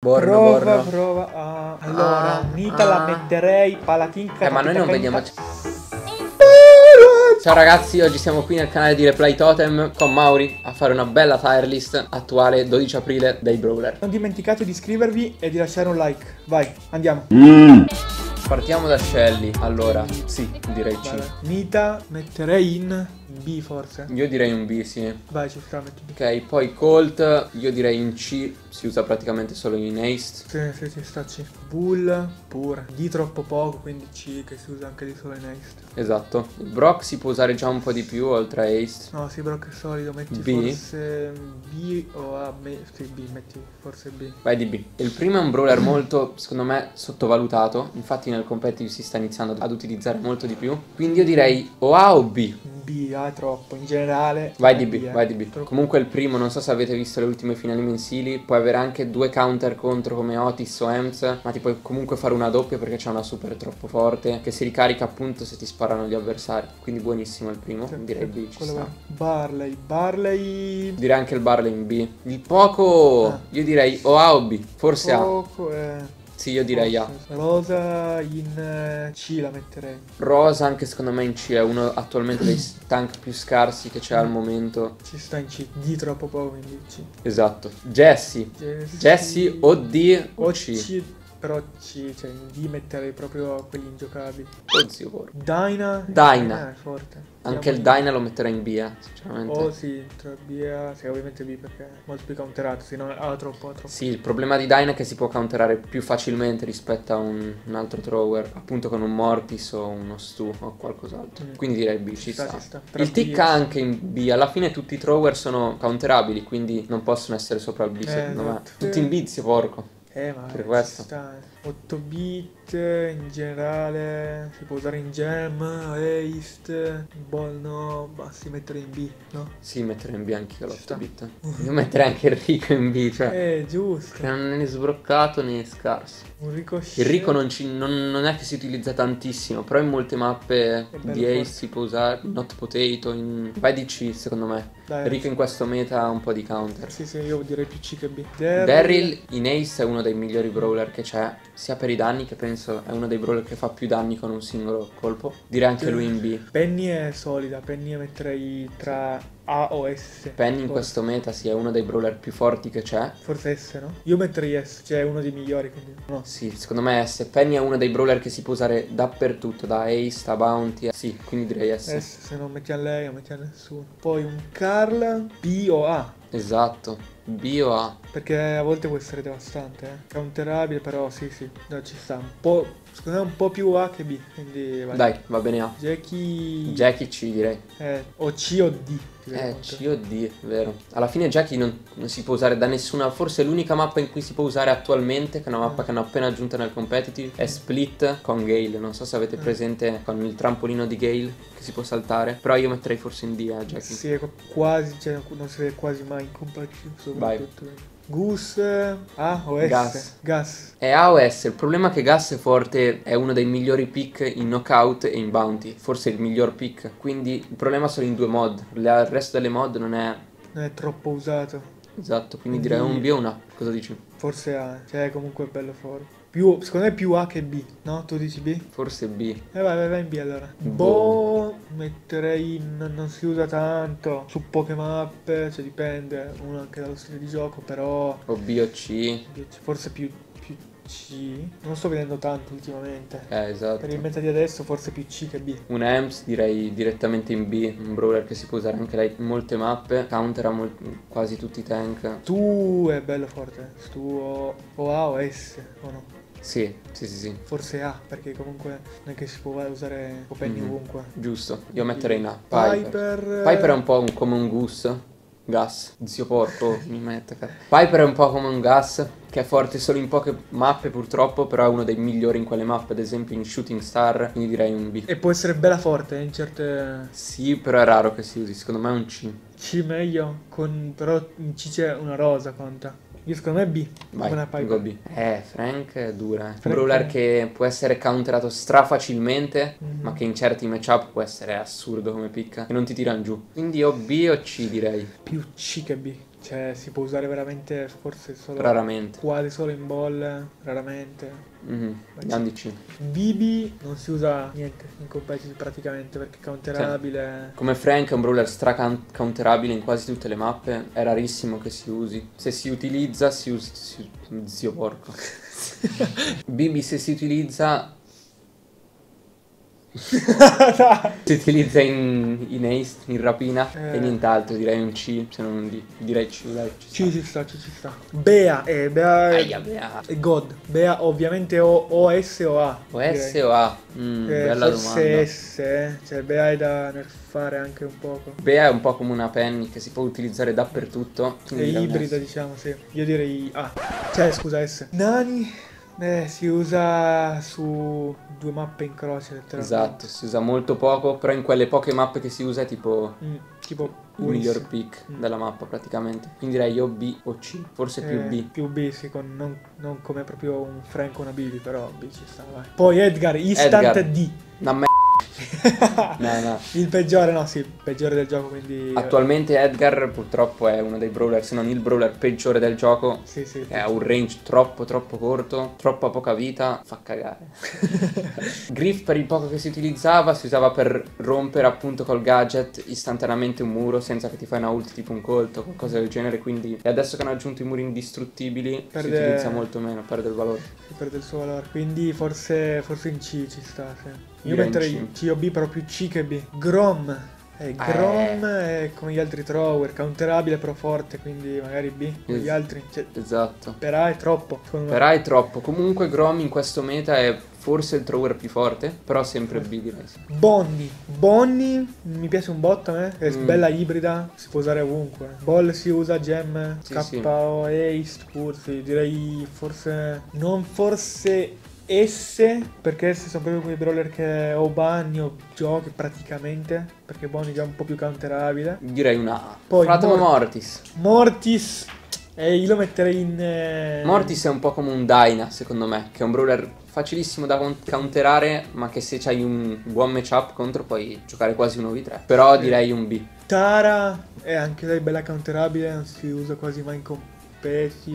Prova. Allora, Nita la metterei Palatin ma noi non vediamo. Ciao ragazzi, oggi siamo qui nel canale di Replay Totem con Mauri a fare una bella tier list attuale 12 aprile dei Brawler. Non dimenticate di iscrivervi e di lasciare un like. Vai, andiamo. Partiamo da Shelly. Allora, sì, direi C. Vabbè. Nita metterei in B forse. Io direi un B, sì. Vai, ci sta, metti B. Ok, poi Colt, io direi in C. Si usa praticamente solo in Haste. Sì, ci sta C. Bull pure. D troppo poco, quindi C, che si usa anche di solo in Haste. Esatto. Il Brock si può usare già un po' di più oltre a Haste. No, sì, Brock è solido, metti B? forse B o A. Sì, B, metti forse B. Vai di B. Il primo è un brawler molto, secondo me, sottovalutato. Infatti nel competitive si sta iniziando ad utilizzare molto di più. Quindi io direi o A o B. B, A è troppo, in generale. Vai di B, vai di B. Troppo. Comunque il primo, non so se avete visto le ultime finali mensili, puoi avere anche due counter contro come Otis o Ems, ma ti puoi comunque fare una doppia perché c'è una super troppo forte che si ricarica appunto se ti sparano gli avversari. Quindi buonissimo il primo, direi B, ci sta. Barley. Direi anche il Barley in B. Il poco, io direi o A o B, forse Poco, A. Sì, io direi A. Rosa in C la metterei. Rosa anche secondo me in C è uno attualmente dei tank più scarsi che c'è al momento. Ci sta in C, D troppo poco, quindi C. Esatto. Jessie o D o C. Però C, cioè in D metterei proprio quelli ingiocabili. Oh zio porco. Dyna è forte. Anche il Dyna lo metterei in B, sinceramente. Oh sì, tra B e A, sì, ovviamente B perché è molto più counterato, se no A troppo. Sì, il problema di Dyna è che si può counterare più facilmente rispetto a un altro thrower, appunto con un Mortis o uno Stu o qualcos'altro. Quindi direi B, ci sta. Il Tick anche in B, alla fine tutti i thrower sono counterabili, quindi non possono essere sopra il B secondo me. Tutti in B, zio porco. Ma per questo. 8 bit in generale si può usare in gem, Haste, ball no, basti mettere in B, no? Sì, mettere in B anche l'8 bit. Io metterei anche Enrico in B, cioè. Giusto. Che non è sbroccato né scarso. Un ricochet. Il Rico non è che si utilizza tantissimo, però in molte mappe di Ace si può usare. Not Potato, vai di C secondo me. Dai, Rico in questo meta ha un po' di counter. Sì, io direi più C che B. Daryl in Ace è uno dei migliori brawler che c'è, sia per i danni che penso è uno dei brawler che fa più danni con un singolo colpo. Direi anche lui in B. Penny è solida, Penny metterei tra A o S. Penny in questo meta sì, è uno dei brawler più forti che c'è. Forse S, no? Io metterei S, cioè è uno dei migliori, quindi no. Sì, secondo me S. Penny è uno dei brawler che si può usare dappertutto, da Ace, da Bounty. Sì, quindi direi S. S, se non metti a lei non metti a nessuno. Poi un Carl, B o A. Esatto. B o A? Perché a volte può essere devastante, counterabile, però sì, dai, ci sta. Un po', secondo me un po' più A che B, quindi vai. Dai, va bene A. Jackie C direi. O C o D. C o D, vero. Alla fine Jackie non si può usare da nessuna. Forse l'unica mappa in cui si può usare attualmente, che è una mappa che hanno appena aggiunto nel competitive, è Split con Gale. Non so se avete presente con il trampolino di Gale che si può saltare. Però io metterei forse in D a Jackie. Sì, quasi, cioè non si vede quasi mai in competitive. Vai. Goose, A o S? Gas. È A o S. Il problema è che Gas è forte, è uno dei migliori pick in knockout e in bounty. Forse il miglior pick. Quindi il problema sono in due mod. Il resto delle mod non è troppo usato. Esatto, quindi direi un B o un A. Cosa dici? Forse A, cioè comunque è bello forte. Secondo me più A che B, no? Tu dici B? Forse B. Vai in B allora. Boh, metterei non si usa tanto. Su poche mappe, cioè dipende, uno anche dallo stile di gioco, però. O B o C. Forse più C. Non sto vedendo tanto ultimamente. Esatto. Per il meta di adesso forse più C che B. Un Ems direi direttamente in B. Un brawler che si può usare anche lei in molte mappe. Countera quasi tutti i tank. Tu è bello forte. Tu o A o S o no? Sì. Forse A, perché comunque non è che si può usare Penny ovunque. Giusto, io metterei in A. Piper è un po' come un Gas, zio porco, mi mette. Piper è un po' come un Gas, che è forte solo in poche mappe purtroppo, però è uno dei migliori in quelle mappe, ad esempio in Shooting Star, quindi direi un B. E può essere bella forte in certe. Sì, però è raro che si usi, secondo me è un C. C meglio, però in C c'è una rosa, conta. Io secondo me B. Vai, una go B. Frank è dura. Un brawler che può essere counterato strafacilmente, ma che in certi matchup può essere assurdo come picca. E non ti tirano giù. Quindi o B o C direi. Più C che B. Cioè si può usare veramente forse solo... Raramente. Quasi solo in ball, raramente. Grandi C. Bibi non si usa niente in competitive praticamente perché è counterabile. Come Frank è un brawler counterabile in quasi tutte le mappe, è rarissimo che si usi. Se si utilizza zio porco. Bibi se si utilizza si utilizza in haste, in rapina e nient'altro, direi un C, se non un D. Direi C, dai. Ci sta. Bea è Bea. è God. Bea ovviamente o S o A. O S o A? Bella forse domanda. S, cioè Bea è da nerfare anche un poco. Bea è un po' come una Penny che si può utilizzare dappertutto. È ibrida, diciamo, sì. Io direi A. Cioè, scusa, S. Nani si usa su 2 mappe in croce letteralmente. Esatto, si usa molto poco, però in quelle poche mappe che si usa è tipo tipo il miglior pick della mappa praticamente. Quindi direi o B o C, forse più B. Più B, sì, non come proprio un Frank o una Bibi, però B ci sta, vai. Poi Edgar, instant D. No. Il peggiore, no, sì, il peggiore del gioco, quindi... Attualmente Edgar purtroppo è uno dei brawler, se non il brawler peggiore del gioco. Sì. Ha un range troppo corto, troppa poca vita, fa cagare. Griff per il poco che si usava per rompere appunto col gadget istantaneamente un muro senza che ti fai una ult tipo un colt o qualcosa del genere, quindi e adesso che hanno aggiunto i muri indistruttibili si utilizza molto meno, perde il valore. Perde il suo valore, quindi forse in C ci sta, sì. Io metterei C o B, però più C che B. Grom è come gli altri thrower, counterabile però forte, quindi magari B. Gli altri, cioè, esatto. Per A è troppo, secondo me. Per A è troppo. Comunque Grom in questo meta è forse il thrower più forte, però sempre B direi. Bonnie mi piace un botto a me, è bella ibrida, si può usare ovunque. Ball si usa, gem, KO, Ace, pure, direi forse... Non forse... S, perché S sono proprio quei brawler che o banni o giochi praticamente, perché Bonnie è già un po' più counterabile. Direi una A. Poi Mortis. Io lo metterei in... Mortis è un po' come un Dyna secondo me, che è un brawler facilissimo da counterare, ma che se c'hai un buon matchup contro puoi giocare quasi 1v3. Però direi un B. Tara è anche lei bella counterabile, non si usa quasi mai in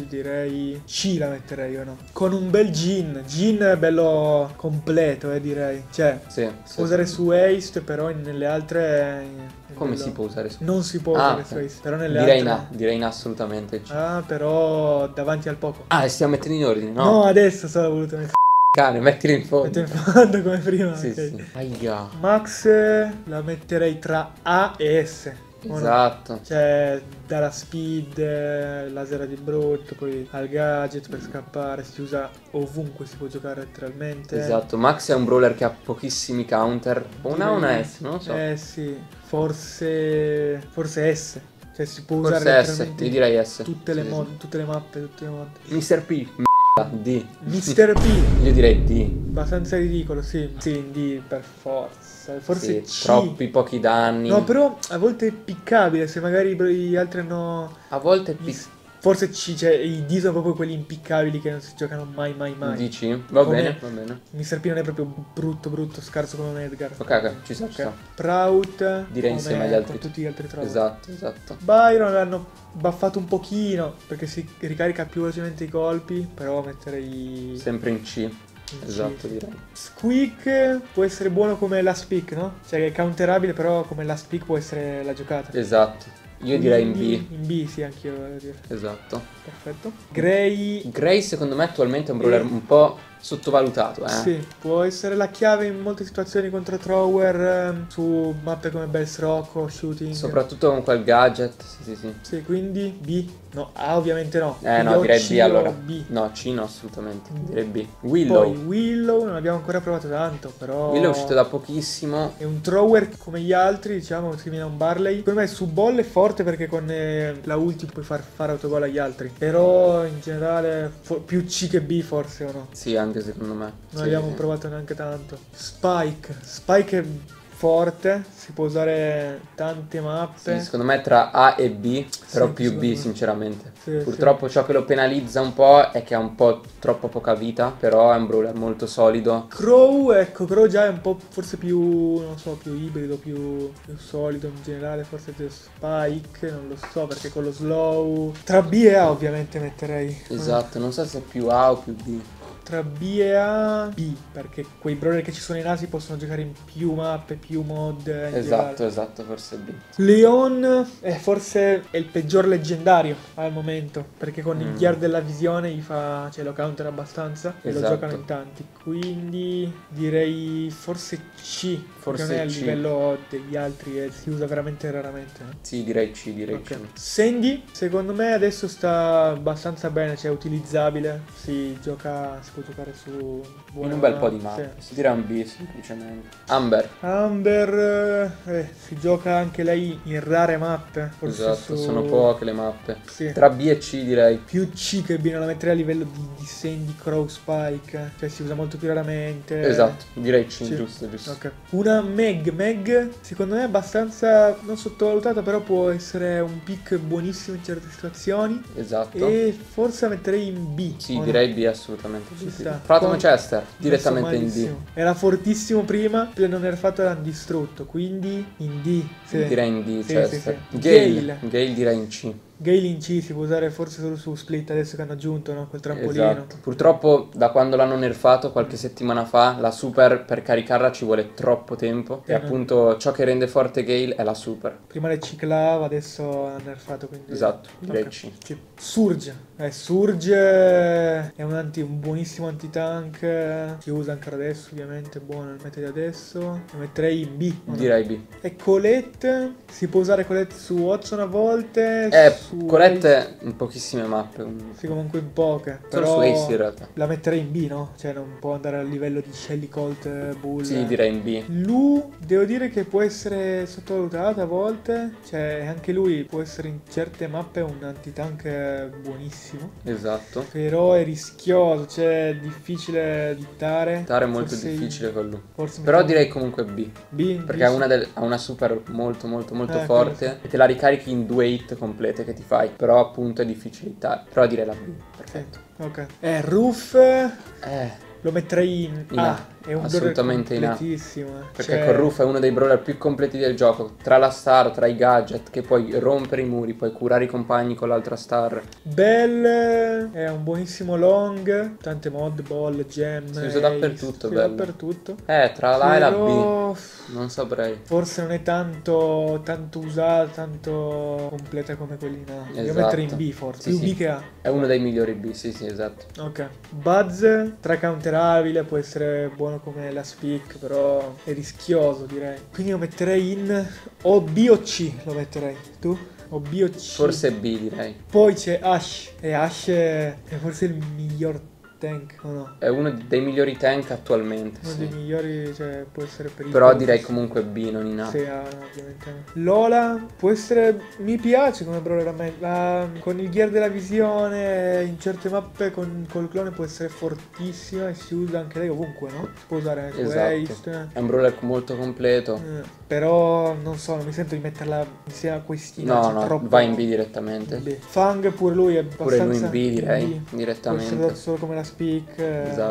direi C la metterei io, no? Con un bel Jhin bello completo, direi. Cioè, si può usare su Ace, però nelle altre... Come si può usare su? Non si può usare su Ace, però nelle altre... Direi in assolutamente C. Però davanti al poco. Stiamo mettendo in ordine, no? No, adesso solo voluto mettere... Cane, mettilo in fondo. Metto in fondo come prima, Sì. Aia. Max la metterei tra A e S. Esatto. Cioè dalla speed, laser di brutto, poi al gadget per scappare, si usa ovunque, si può giocare letteralmente. Esatto, Max è un brawler che ha pochissimi counter. Una o una S, non lo so. Sì, forse S. Cioè si può usare letteralmente. Io direi S. Tutte le mappe. Mr. P. D. Mr. P. Io direi D. Abbastanza ridicolo, sì. Sì, D per forza. Forse C. Troppi pochi danni. No, però a volte è piccabile, se magari gli altri hanno... A volte Forse C, cioè i D sono proprio quelli impiccabili che non si giocano mai. Dici? Va bene. Mr. P non è proprio brutto, scarso come un Edgar. Ok, ci sta. Prout. Direi insieme agli altri. Tutti gli altri trovi. Esatto. Byron l'hanno buffato un pochino, perché si ricarica più velocemente i colpi, però metterei... Sempre in C. Esatto, direi. Squeak può essere buono come last pick, no? Cioè che è counterabile, però come last pick può essere la giocata. Esatto. Io direi in B. In B, sì, anch'io voglio dire. Esatto. Perfetto. Gray secondo me attualmente è un brawler un po' sottovalutato, Sì, può essere la chiave in molte situazioni contro thrower, su mappe come Best Rock o Shooting. Soprattutto con quel gadget, sì. Sì, quindi B. No, A ovviamente no. No, direi C B allora. B. No, C no, assolutamente. Direi B. Willow. Poi Willow non abbiamo ancora provato tanto, però... Willow è uscito da pochissimo. È un thrower come gli altri, diciamo, simile a un Barley. Per me su ball è forte perché con la ulti puoi fare autogol agli altri. Però in generale più C che B forse o no? Sì, anche secondo me. Non abbiamo provato neanche tanto. Spike è forte, si può usare tante mappe. Sì, secondo me tra A e B, però Sì, più B me. sinceramente. Sì, Purtroppo ciò che lo penalizza un po' è che ha un po' troppo poca vita, però è un brawler molto solido. Crow, ecco, Crow già è un po' forse più, non so, più ibrido, più solido in generale, forse più Spike, non lo so, perché con lo slow... Tra B e A ovviamente metterei. Esatto, non so se è più A o più B. Tra B e A, B, perché quei brawler che ci sono in A si possono giocare in più mappe, più mod. Esatto, forse B. Leon forse è il peggior leggendario al momento, perché con il Gear della visione lo counter abbastanza e lo giocano in tanti. Quindi direi forse C, forse non è a livello degli altri e si usa veramente raramente. Sì, direi C, C. Sandy, secondo me adesso sta abbastanza bene, cioè è utilizzabile, si può giocare su in un bel po' di mappe. Si dirà un B semplicemente. Amber si gioca anche lei in rare mappe. Forse esatto, sono poche le mappe. Sì. Tra B e C direi. Più C che B, non la metterei a livello di Sandy, Crow, Spike. Cioè si usa molto più raramente. Esatto, direi C, giusto. Ok. Una Meg, secondo me è abbastanza non sottovalutata, però può essere un pick buonissimo in certe situazioni. Esatto. E forse la metterei in B. Sì, direi B assolutamente. Prato Chester, direttamente in D. Era fortissimo prima, non nerfato l'hanno distrutto, quindi in D. Sì. Direi in D, Chester. Sì. Gale direi in C. Gale in C si può usare forse solo su Split adesso che hanno aggiunto, no? Quel trampolino. Esatto. Purtroppo da quando l'hanno nerfato qualche settimana fa la super per caricarla ci vuole troppo tempo e appunto ciò che rende forte Gale è la super. Prima le ciclava, adesso hanno nerfato, quindi... Esatto, direi C. Surge. Surge è un buonissimo anti-tank, si usa ancora adesso ovviamente, buono il metodo adesso. Lo metterei in B. Direi B. E Colette, si può usare Colette su Watson a volte. Colette in pochissime mappe. Sì, comunque in poche. Solo però su Ace in realtà. La metterei in B, no? Cioè non può andare al livello di Shelly, Colt, Bull. Sì, direi in B. Lu, devo dire che può essere sottovalutata a volte. Cioè anche lui può essere in certe mappe un anti-tank buonissimo. Esatto. Però è rischioso, cioè è difficile dittare. È molto difficile con lui. Però direi comunque B. Perché ha una super molto forte e te la ricarichi in 2 hit complete che ti fai. Però appunto è difficile dittare. Però direi la B. Perfetto. Ok. Roof. Lo metterei in A. È un assolutamente in A. Perché con Roof è uno dei brawler più completi del gioco. Tra la star, tra i gadget, che puoi rompere i muri, puoi curare i compagni con l'altra star. Bell è un buonissimo long. Tante mod, ball, gem. Si usa dappertutto, Bell. Dappertutto. Tra la A e la B. Non saprei. Forse non è tanto usata, tanto completa come quelli in A. Esatto. Io metterei in B forse. Più B che A. È uno dei migliori B, sì, esatto. Ok. Buzz, tra counterabile, può essere buono come la Speak, però è rischioso direi. Quindi lo metterei in o B o C, lo metterei. Tu? O B o C? Forse B direi. Poi c'è Ash, e Ash è forse il miglior tank, o no? È uno dei migliori tank attualmente. Uno dei migliori, cioè può essere pericoloso. Però direi comunque B, non in A. Sì, ovviamente. Lola può essere, mi piace come brawler a me. Con il gear della visione in certe mappe col clone può essere fortissima e si usa anche lei ovunque, no? Si può usare anche Waste. È un brawler molto completo. Però non so, non mi sento di metterla insieme a questi. No, vai in B direttamente. Fang pure lui è abbastanza. Pure lui in B direi, direttamente. Può essere solo come la Speak,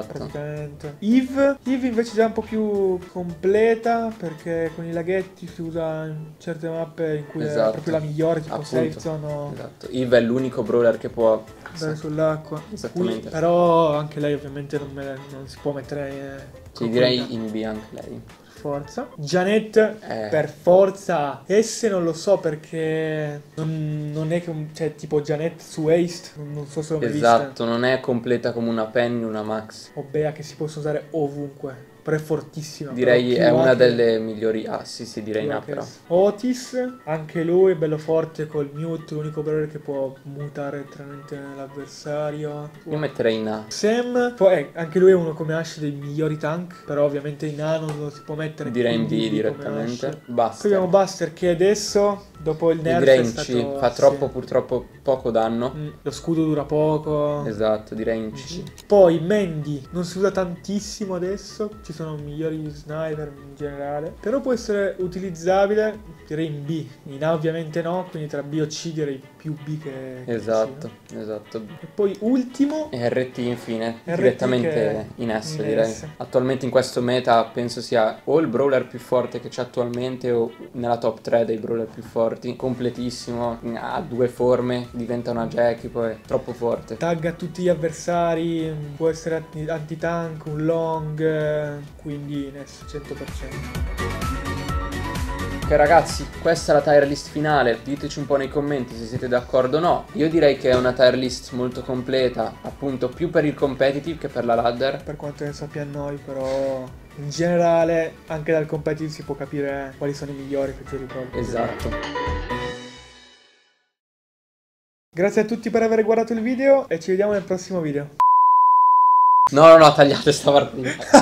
praticamente. Eve invece già un po' più completa, perché con i laghetti si usa in certe mappe in cui è proprio la migliore, tipo Safe Zone. Esatto. Eve è l'unico brawler che può andare sull'acqua. Esattamente. Però anche lei ovviamente non si può mettere. Sì, direi in B anche lei. Forza. Janet per forza S non lo so perché non è che cioè tipo Janet su Ace non so se l'ho vista. Esatto, non è completa come una Penny, una Max. O Bea che si possono usare ovunque. Però è fortissima. Direi è una delle migliori A, sì, direi in A però. Otis, anche lui è bello forte col mute, l'unico brawler che può mutare letteralmente l'avversario. Io metterei in A. Sam, poi anche lui è uno come Ash dei migliori tank, però ovviamente in A non lo si può mettere. Direi in B direttamente. Buster. Qui abbiamo Buster che adesso, dopo il nerf, direi in C, fa purtroppo poco danno. Lo scudo dura poco. Esatto, direi in C. Poi Mandy non si usa tantissimo adesso. Ci ci sono migliori sniper in generale, però può essere utilizzabile, direi in B. In A ovviamente no, quindi tra B o C direi più B che Esatto, C. esatto. E poi ultimo E RT infine, RT direttamente in S direi. Attualmente in questo meta penso sia o il brawler più forte che c'è attualmente o nella top 3 dei brawler più forti. Completissimo, ha 2 forme, diventa una Jackie, poi è troppo forte. Tagga tutti gli avversari, può essere anti-tank, un long, quindi in S 100%. Ok ragazzi, questa è la tier list finale, diteci un po' nei commenti se siete d'accordo o no. Io direi che è una tier list molto completa, appunto più per il competitive che per la ladder. Per quanto ne sappia a noi, però in generale anche dal competitive si può capire quali sono i migliori che ti ricordi. Esatto. Grazie a tutti per aver guardato il video e ci vediamo nel prossimo video. No, tagliate sta partita.